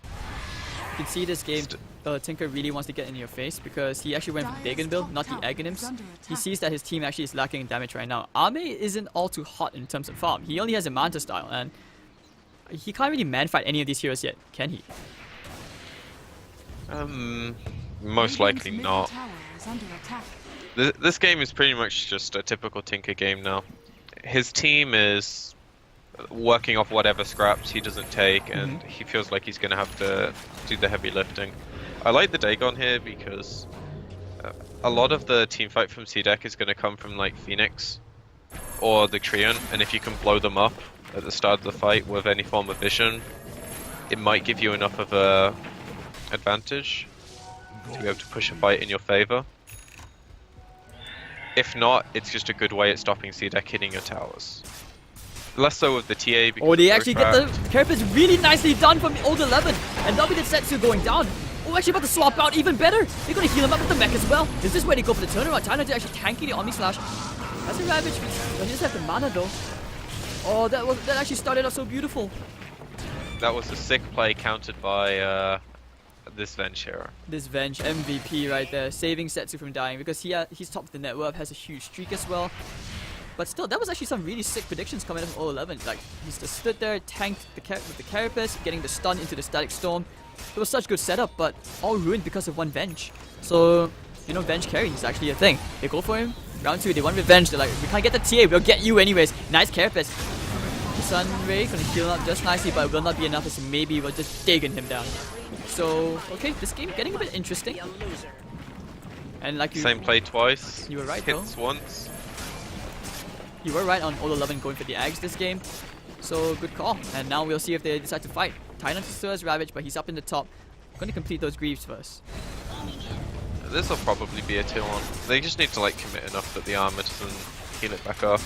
You can see this game, Tinker really wants to get in your face because he actually went for the Dagon build, not the Aghanims. He sees that his team actually is lacking in damage right now. Ame isn't all too hot in terms of farm. He only has a Manta style and he can't really man-fight any of these heroes yet, can he?
Most likely not. This game is pretty much just a typical Tinker game now. His team is working off whatever scraps he doesn't take, and he feels like he's going to have to do the heavy lifting. I like the Dagon here because a lot of the team fight from CDEC is going to come from like Phoenix or the Treant, and if you can blow them up at the start of the fight with any form of vision, it might give you enough of a advantage to be able to push a fight in your favor. If not, it's just a good way at stopping CDEC hitting your towers. Less so with the TA because
oh, they actually get the Carapace really nicely done from old 11. And that'll be the Setsu going down. Oh, actually about to swap out even better. They're going to heal him up with the mech as well. Is this where they go for the turnaround? China to actually tanking the Omni Slash. That's a Ravage. But he just have the mana though. Oh, that actually started out so beautiful.
that was a sick play countered by this Venge hero.
This Venge MVP right there, saving Setsu from dying because he's top of the net worth, has a huge streak as well. But still, that was actually some really sick predictions coming out from 11. Like, he's just stood there, tanked with the Carapace, getting the stun into the Static Storm. It was such good setup, but all ruined because of one Venge. So, you know, Venge carry is actually a thing. They go for him. Round 2, they want revenge. They're like, we can't get the TA, we'll get you anyways. Nice Carapace. Sun Ray gonna heal up just nicely, but it will not be enough as maybe we're just digging him down. So, okay, this game getting a bit interesting. And like
Same play twice.
You were right,
hits
though.
once.
You were right on all 11 going for the Ags this game. So, good call. And now we'll see if they decide to fight. Tynant still has Ravage, but he's up in the top. Going to complete those Greaves first.
This will probably be a tier 1. They just need to like commit enough that the armor doesn't heal it back up.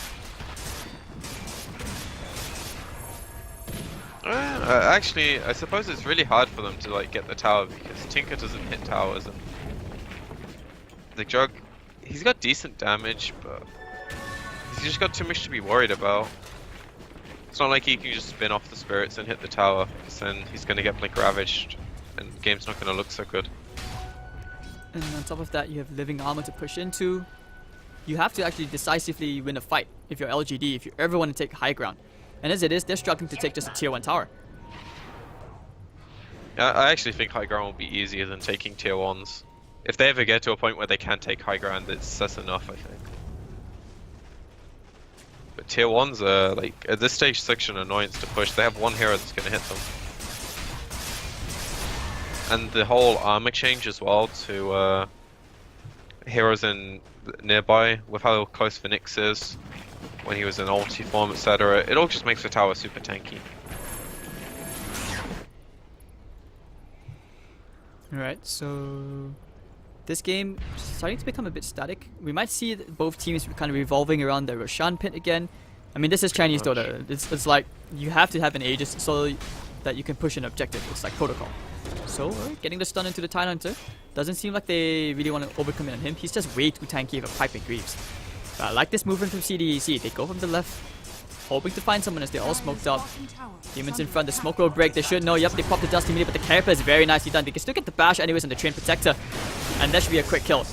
Actually, I suppose it's really hard for them to like get the tower because Tinker doesn't hit towers, and the Jug, he's got decent damage, but he's just got too much to be worried about. It's not like he can just spin off the spirits and hit the tower, because then he's going to get blink ravaged, and the game's not going to look so good.
And on top of that, you have living armor to push into. You have to actually decisively win a fight if you're LGD, if you ever want to take high ground. And as it is, they're struggling to take just a tier 1 tower.
Yeah, I actually think high ground will be easier than taking tier 1s. If they ever get to a point where they can take high ground, that's enough, I think. But tier 1s are, like, at this stage, such an annoyance to push. They have one hero that's going to hit them. And the whole armor change as well to heroes in nearby, with how close Phoenix is, when he was in ulti form, etc. It all just makes the tower super tanky.
Alright, so this game is starting to become a bit static. We might see both teams kind of revolving around the Roshan pit again. I mean, this is Chinese Dota. It's like you have to have an Aegis so that you can push an objective. It's like protocol. So, getting the stun into the Tidehunter. Doesn't seem like they really want to overcommit on him. He's just way too tanky of a Piping Greaves. But I like this movement from CDEC. They go from the left, hoping to find someone as they're all smoked up. Demons in front, the smoke will break. They should know. Yep, they pop the dust immediately, but the Carapace is very nicely done. They can still get the bash anyways on the Train Protector. And that should be a quick kill.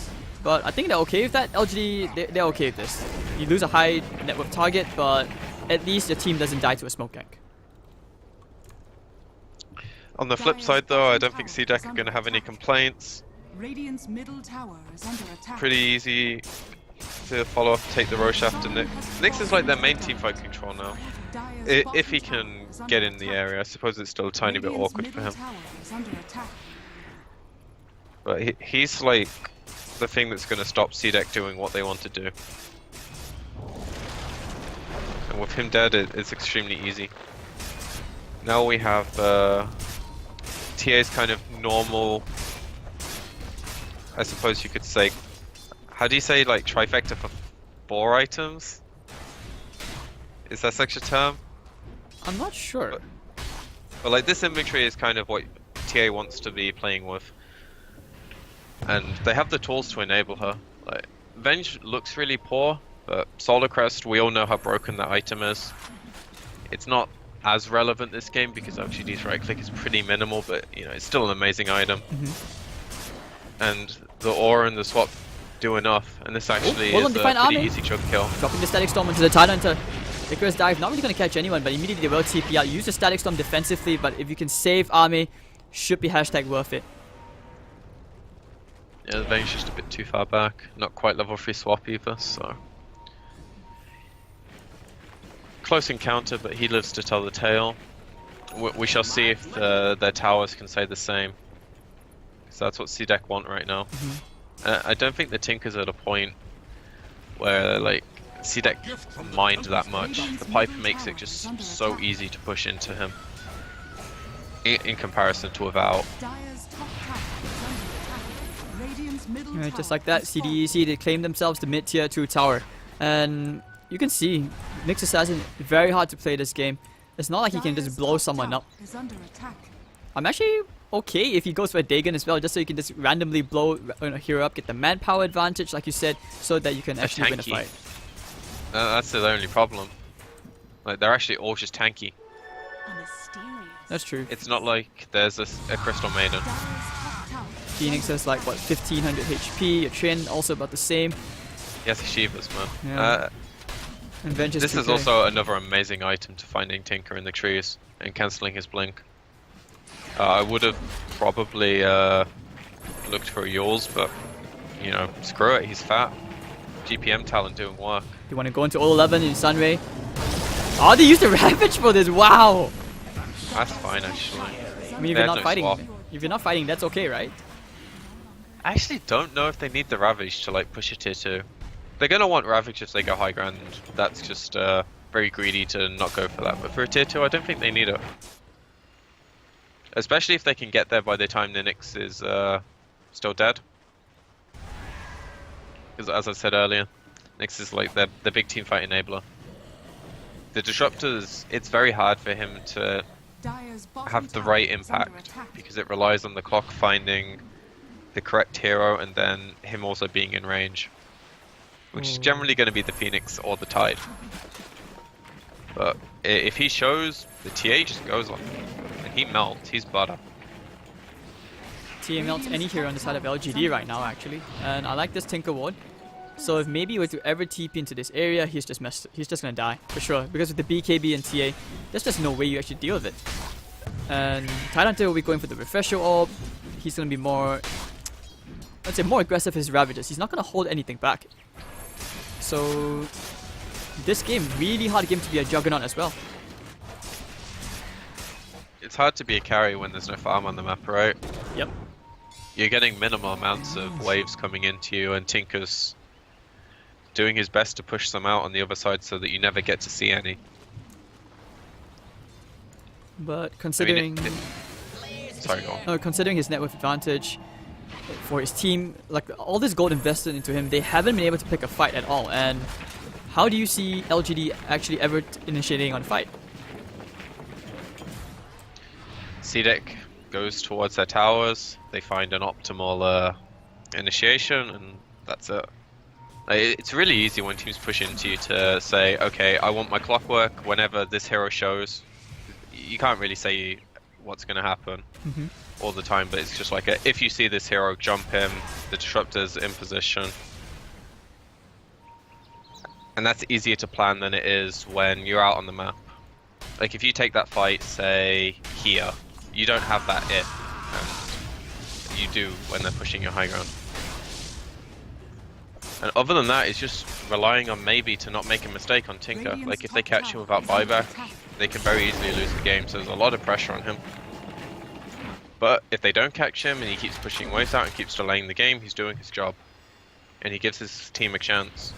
But I think they're okay with that. LGD, they're okay with this. You lose a high net worth target, but at least your team doesn't die to a smoke gank.
On the flip side though, I don't think CDEC are going to have any complaints.
Radiant's middle tower is under attack.
Pretty easy to follow up, take the Roche after Nyx. Nyx is like their main teamfight control now. If he can get in the area, I suppose it's still a tiny bit awkward for him. But he's like the thing that's going to stop CDEC doing what they want to do. And with him dead, it's extremely easy. Now we have TA's kind of normal, I suppose you could say, how do you say like trifecta for 4 items? Is that such a term?
I'm not sure.
But like this inventory is kind of what TA wants to be playing with. And they have the tools to enable her. Like, Venge looks really poor, but Solar Crest, we all know how broken that item is. It's not as relevant this game because LGD's right click is pretty minimal, but you know, it's still an amazing item. And the aura and the swap do enough, and this actually is a pretty easy chug kill.
Dropping the Static Storm into the Tidehunter. Icarus dive, not really going to catch anyone, but immediately they will TP out. Use the Static Storm defensively, but if you can save Army, should be hashtag worth it.
Yeah, the Vayne's just a bit too far back. Not quite level 3 swap either, so... Close encounter, but he lives to tell the tale. We shall see if their towers can say the same. So that's what CDEC want right now. I don't think the Tinker's at a point where like CDEC mind that much. The pipe makes it just so easy to push into him in comparison to without.
Right, just like that, CDEC, they claim themselves the mid-tier 2 tower. And you can see, Nyx Assassin, very hard to play this game. It's not like he can just blow someone up. I'm actually okay if he goes for a Dagon as well, just so you can just randomly blow a hero up, get the manpower advantage, like you said, so that you can actually win a fight.
That's the only problem. Like, they're actually all just tanky.
A mysterious
That's true.
It's not like there's a Crystal Maiden.
Dire's top tower
Phoenix has like what 1500 HP. A Trin also about the same.
He has Shivas, man.
Yeah. And Vengeance
This is
2K.
also another amazing item to finding Tinker in the trees and cancelling his blink. I would have probably looked for yours, but you know, screw it, he's fat. GPM talent doing work.
You want to go into all 11 in Sunray? Oh, they used the Ravage for this. Wow.
That's fine, actually.
I mean, if
They
you're
had
not
no
fighting,
swap.
if you're not fighting, that's okay, right?
I actually don't know if they need the Ravage to like push a tier 2. They're gonna want Ravage if they go high ground. That's just very greedy to not go for that. But for a tier 2, I don't think they need it. Especially if they can get there by the time the Nyx is still dead. Because as I said earlier, Nyx is like the big team fight enabler. The Disruptors, it's very hard for him to
Dire's bottom
have the
tower
right
is under
impact
attack.
because it relies on the clock finding the correct hero and then him also being in range, which is generally going to be the Phoenix or the Tide. But if he shows, the TA just goes on him and he melts. He's butter.
TA melts any hero on the side of LGD right now, actually. And I like this Tinker ward. So if maybe were to ever TP into this area, he's just gonna die for sure. Because with the BKB and TA, there's just no way you actually deal with it. And Tidehunter will be going for the Refresher Orb. He's gonna be more, let's say, more aggressive with his Ravages. He's not gonna hold anything back. So this game, really hard game to be a Juggernaut as well.
It's hard to be a carry when there's no farm on the map, right?
Yep.
You're getting minimal amounts of waves coming into you, and Tinker's doing his best to push them out on the other side so that you never get to see any.
But considering,
Sorry, go on.
considering his net worth advantage for his team, like all this gold invested into him, they haven't been able to pick a fight at all. And how do you see LGD actually ever initiating on a fight?
CDEC goes towards their towers, they find an optimal initiation, and that's it. It's really easy when teams push into you to say, okay, I want my clockwork whenever this hero shows. You can't really say what's going to happen all the time, but it's just like, if you see this hero, jump him, the Disruptor's in position. And that's easier to plan than it is when you're out on the map. Like if you take that fight, say, here, you don't have that if, and you do when they're pushing your high ground. And other than that, it's just relying on maybe to not make a mistake on Tinker. Like if they catch him without buyback, they can very easily lose the game, so there's a lot of pressure on him. But if they don't catch him and he keeps pushing waves out and keeps delaying the game, he's doing his job. And he gives his team a chance.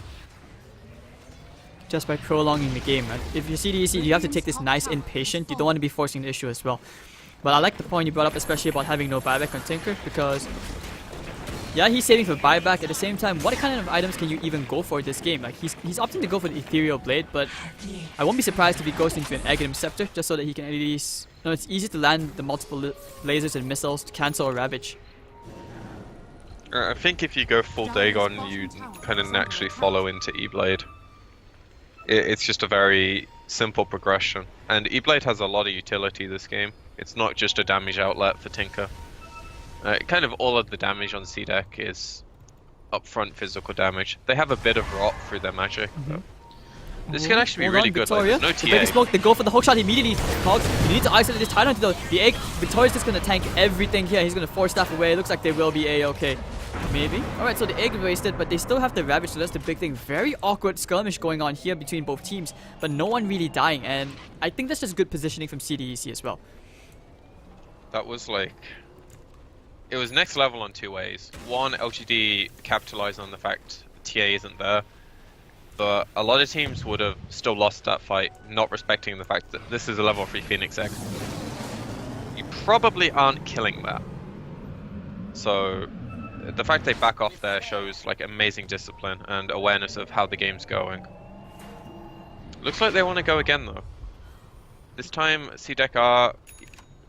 Just by prolonging the game. Right? If you're CDEC, you have to take this nice impatient. You don't want to be forcing the issue as well. But I like the point you brought up, especially about having no buyback on Tinker, because yeah, he's saving for buyback. At the same time, what kind of items can you even go for this game? Like he's opting to go for the Ethereal Blade, but I won't be surprised if he goes into an Aghanim Scepter, just so that he can at least, you know, it's easy to land the multiple lasers and missiles to cancel a Ravage.
I think if you go full Dagon, you kind of naturally follow into E-Blade. It's just a very simple progression. And E-Blade has a lot of utility this game. It's not just a damage outlet for Tinker. Kind of all of the damage on CDEC is upfront physical damage. They have a bit of rot through their magic. This can actually be really good. Like, there's no
The baby
TA.
smoke, they go for the hook shot immediately. Cogs, you need to isolate this Tidehunter though. The egg, Victoria's just gonna tank everything here. He's gonna force staff away. It looks like they will be A-okay. Maybe. Alright, so the egg wasted, but they still have the Ravage, so that's the big thing. Very awkward skirmish going on here between both teams, but no one really dying, and I think that's just good positioning from CDEC as well.
That was like... It was next level on two ways. One, LGD capitalized on the fact TA isn't there. But a lot of teams would have still lost that fight, not respecting the fact that this is a level 3 Phoenix egg. You probably aren't killing that. So the fact they back off there shows like amazing discipline and awareness of how the game's going. Looks like they want to go again though. This time CDEC are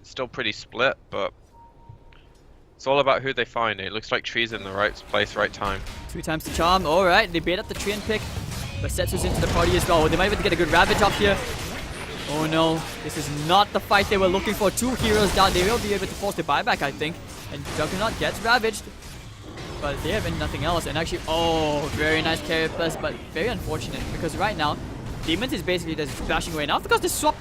still pretty split, but it's all about who they find. It looks like Tree's in the right place, right time.
2 times the charm. Alright, they bait up the tree and pick, but Setsu's into the party as well. They might even get a good Ravage up here. Oh no, this is not the fight they were looking for. 2 heroes down. They will be able to force the buyback, I think. And Juggernaut gets ravaged. But they have nothing else. And actually, oh, very nice carry plus, but very unfortunate. Because right now, Demons is basically just splashing away. Now because they swap.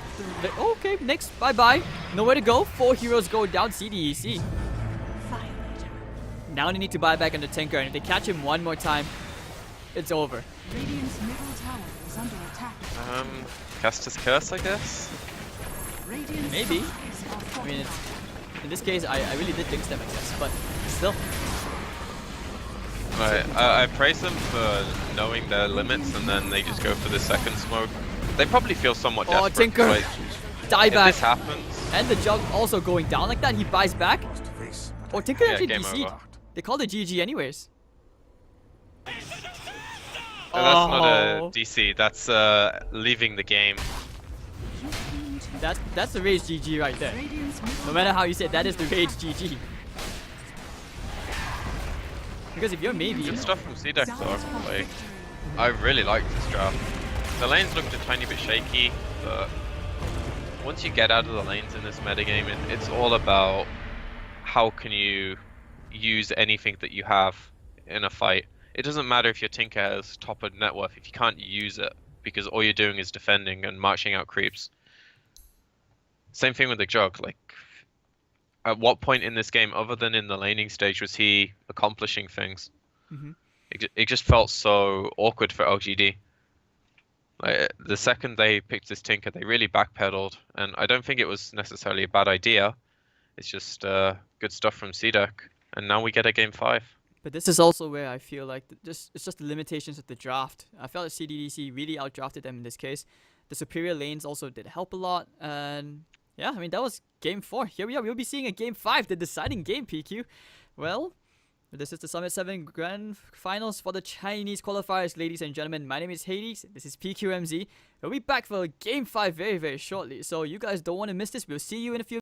Okay, next, bye-bye. Nowhere to go. 4 heroes go down CDEC. Now they need to buy back on the Tinker. And if they catch him one more time, it's over.
Radiant's middle tower is under attack.
Caster's Curse, I guess?
Radiant's
Maybe.
structures are
I mean,
fortified.
in this case, I really did jinx them, I guess. But still.
Right, I praise them for knowing their limits and then they just go for the second smoke. They probably feel somewhat
Oh,
desperate.
Tinker.
Like,
Die
if
back.
this happens,
And the Jug also going down like that. He buys back.
Lost to face, but
Or Tinker
Yeah,
actually
game
DC'd.
over.
They called it GG anyways.
no, that's not a
Oh.
DC, that's leaving the game.
That's the rage GG right there.
Radiant's middle
No matter how you say it, that is the rage GG. Because if you're maybe,
Good stuff from CDEC though. Like, I really liked this draft. The lanes looked a tiny bit shaky, but once you get out of the lanes in this metagame, it's all about how can you use anything that you have in a fight. It doesn't matter if your Tinker has top of net worth if you can't use it, because all you're doing is defending and marching out creeps. Same thing with the Jug. Like, at what point in this game, other than in the laning stage, was he accomplishing things?
Mhm.
It just felt so awkward for LGD. Like, the second they picked this Tinker, they really backpedaled, and I don't think it was necessarily a bad idea. It's just good stuff from CDEC, and now we get a game 5.
but this is also where I feel like it's just the limitations of the draft. I felt that CDDC really outdrafted them in this case. The superior lanes also did help a lot, and yeah, I mean that was game 4. Here we are. We'll be seeing a game 5, the deciding game. PQ. Well, this is the Summit 7 Grand Finals for the Chinese qualifiers, ladies and gentlemen. My name is Hades. This is PQMZ. We'll be back for game 5 very, very shortly. So you guys don't want to miss this. We'll see you in a few